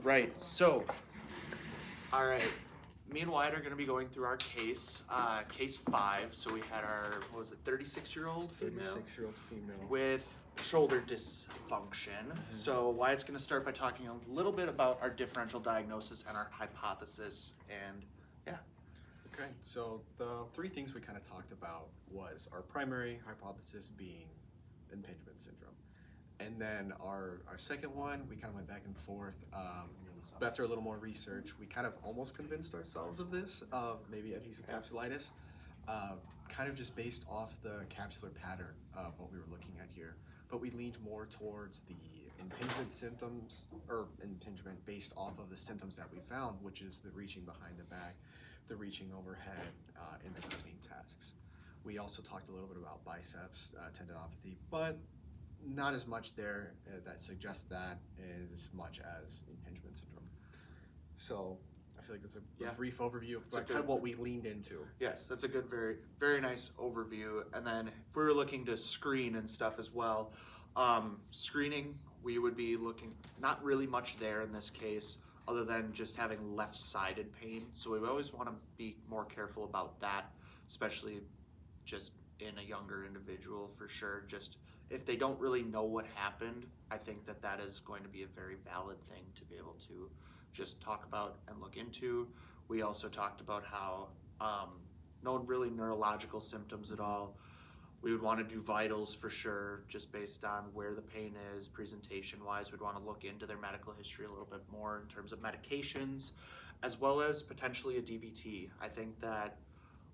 Right, so, all right, me and Wyatt are going to be going through our case, case 5. So we had our, 36-year-old female? 36-year-old female. With shoulder dysfunction. So Wyatt's going to start by talking a little bit about our differential diagnosis and our hypothesis, and yeah. Okay, so the 3 things we kind of talked about was our primary hypothesis being impingement syndrome. And then our second one, we kind of went back and forth. But after a little more research, we kind of almost convinced ourselves of this, maybe adhesive capsulitis, kind of just based off the capsular pattern of what we were looking at here. But we leaned more towards the impingement symptoms, or impingement based off of the symptoms that we found, which is the reaching behind the back, the reaching overhead, and the cleaning tasks. We also talked a little bit about biceps tendinopathy, but not as much there that suggests that as much as impingement syndrome. So I feel like that's a brief overview of kind of what we leaned into. Yes, that's a good, very, very nice overview. And then if we were looking to screen and stuff as well, screening, we would be looking, not really much there in this case, other than just having left-sided pain. So we always want to be more careful about that, especially just in a younger individual for sure. Just if they don't really know what happened, I think that that is going to be a very valid thing to be able to just talk about and look into. We also talked about how no really neurological symptoms at all. We would want to do vitals for sure, just based on where the pain is, presentation-wise. We'd want to look into their medical history a little bit more in terms of medications, as well as potentially a DVT. I think that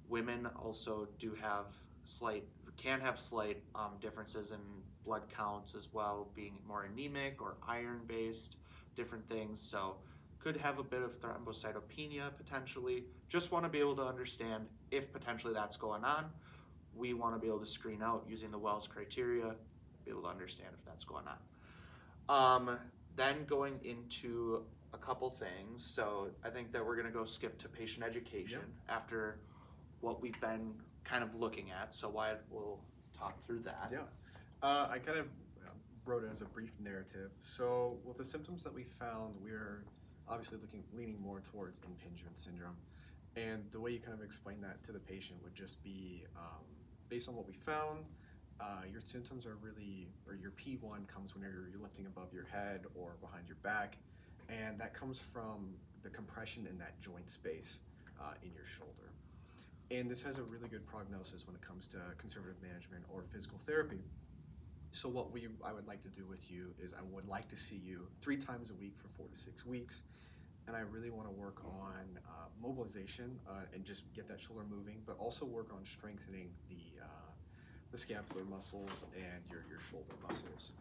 women also can have slight differences in blood counts as well, being more anemic or iron-based, different things. So could have a bit of thrombocytopenia potentially. Just want to be able to understand if potentially that's going on. We want to be able to screen out using the Wells criteria, be able to understand if that's going on. Then going into a couple things. So I think that we're going to go skip to patient education after what we've been kind of looking at. So Wyatt will talk through that. Yeah, I kind of wrote it as a brief narrative. So with the symptoms that we found, we're obviously leaning more towards impingement syndrome. And the way you kind of explain that to the patient would just be, based on what we found, your symptoms are really, or your P1 comes whenever you're lifting above your head or behind your back, and that comes from the compression in that joint space in your shoulder. And this has a really good prognosis when it comes to conservative management or physical therapy. So what I would like to do with you is I would like to see you 3 times a week for 4 to 6 weeks. And I really want to work on mobilization and just get that shoulder moving, but also work on strengthening the scapular muscles and your shoulder muscles.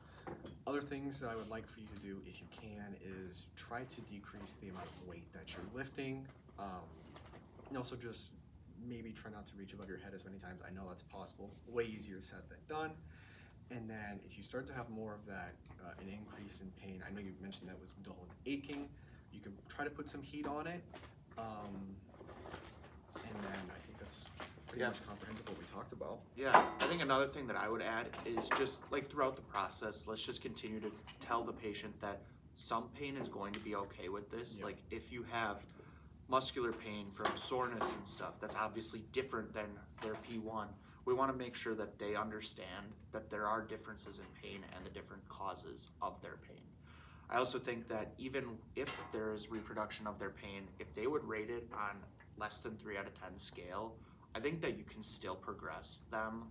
Other things that I would like for you to do, if you can, is try to decrease the amount of weight that you're lifting. And also just maybe try not to reach above your head as many times. I know that's possible, way easier said than done. And then if you start to have more of that, an increase in pain, I know you mentioned that was dull and aching, you can try to put some heat on it. And then I think that's pretty much comprehensive what we talked about. Yeah, I think another thing that I would add is just like throughout the process, let's just continue to tell the patient that some pain is going to be okay with this. Like if you have muscular pain from soreness and stuff, that's obviously different than their P1. We want to make sure that they understand that there are differences in pain and the different causes of their pain. I also think that even if there is reproduction of their pain, if they would rate it on less than 3 out of 10 scale, I think that you can still progress them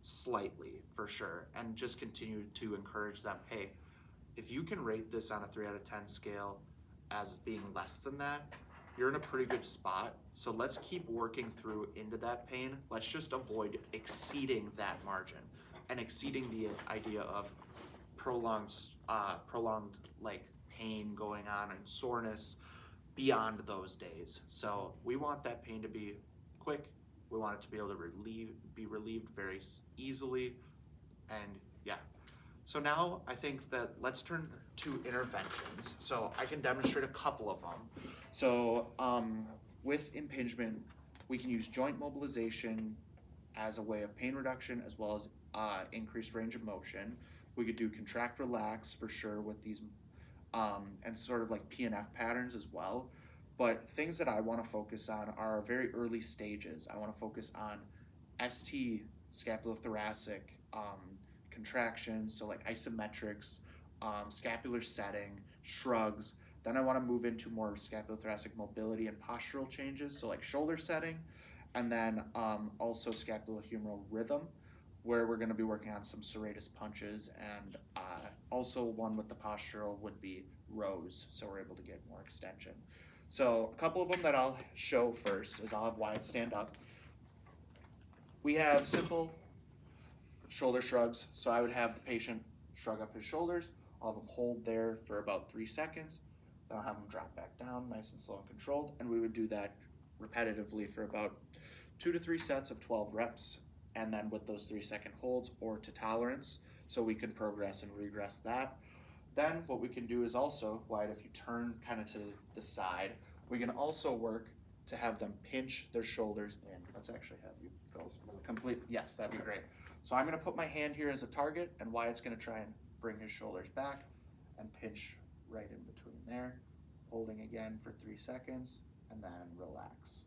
slightly for sure, and just continue to encourage them, hey, if you can rate this on a 3 out of 10 scale as being less than that, you're in a pretty good spot. So let's keep working through into that pain. Let's just avoid exceeding that margin and exceeding the idea of prolonged like pain going on and soreness beyond those days. So we want that pain to be quick. We want it to be able to be relieved very easily. And yeah. So now I think that let's turn to interventions. So I can demonstrate a couple of them. So with impingement, we can use joint mobilization as a way of pain reduction, as well as increased range of motion. We could do contract relax for sure with these and sort of like PNF patterns as well. But things that I want to focus on are very early stages. I want to focus on ST, scapulothoracic, contractions, so like isometrics, scapular setting, shrugs. Then I want to move into more scapulothoracic mobility and postural changes, so like shoulder setting, and then also scapulohumeral rhythm, where we're going to be working on some serratus punches, and also one with the postural would be rows, so we're able to get more extension. So a couple of them that I'll show first is I'll have Wyatt stand up. We have simple shoulder shrugs, so I would have the patient shrug up his shoulders. I'll have him hold there for about 3 seconds. Then I'll have him drop back down, nice and slow and controlled, and we would do that repetitively for about 2 to 3 sets of 12 reps, and then with those 3-second holds or to tolerance, so we can progress and regress that. Then what we can do is also, Wyatt, if you turn kind of to the side, we can also work to have them pinch their shoulders in. Let's actually have you go complete. Yes, that'd be great. So I'm going to put my hand here as a target, and Wyatt's going to try and bring his shoulders back and pinch right in between there, holding again for 3 seconds, and then relax.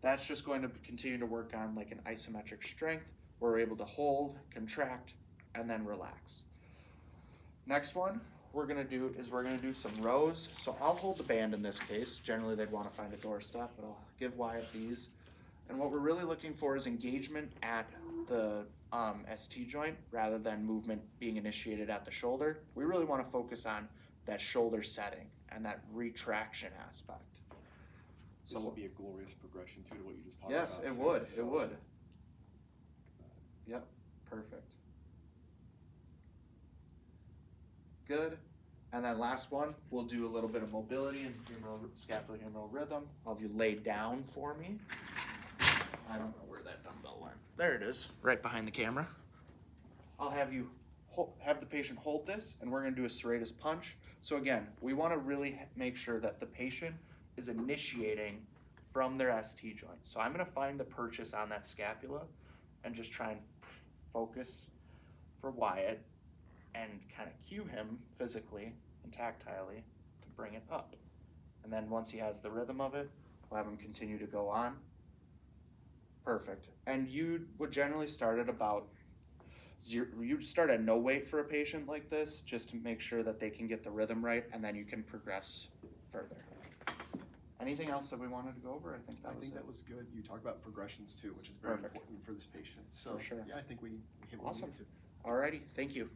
That's just going to continue to work on like an isometric strength where we're able to hold, contract, and then relax. Next one we're going to do some rows. So I'll hold the band in this case. Generally they'd want to find a doorstep, but I'll give Wyatt these. And what we're really looking for is engagement at the ST joint rather than movement being initiated at the shoulder. We really want to focus on that shoulder setting and that retraction aspect. This would be a glorious progression too to what you just talked yes, about. Yes, it too, would. so. It would. Yep, perfect. Good. And then last one, we'll do a little bit of mobility and scapulohumeral rhythm. I'll have you lay down for me. I don't know where that dumbbell went. There it is, right behind the camera. I'll have you have the patient hold this, and we're going to do a serratus punch. So again, we want to really make sure that the patient is initiating from their ST joint. So I'm going to find the purchase on that scapula and just try and focus for Wyatt and kind of cue him physically and tactilely to bring it up. And then once he has the rhythm of it, we'll have him continue to go on. Perfect. And you would generally start at about you'd start at no weight for a patient like this, just to make sure that they can get the rhythm right, and then you can progress further. Anything else that we wanted to go over? I think that was good. You talked about progressions too, which is very Perfect. important for this patient. So For sure. yeah, I think we hit what we Awesome. needed to. Alrighty, thank you.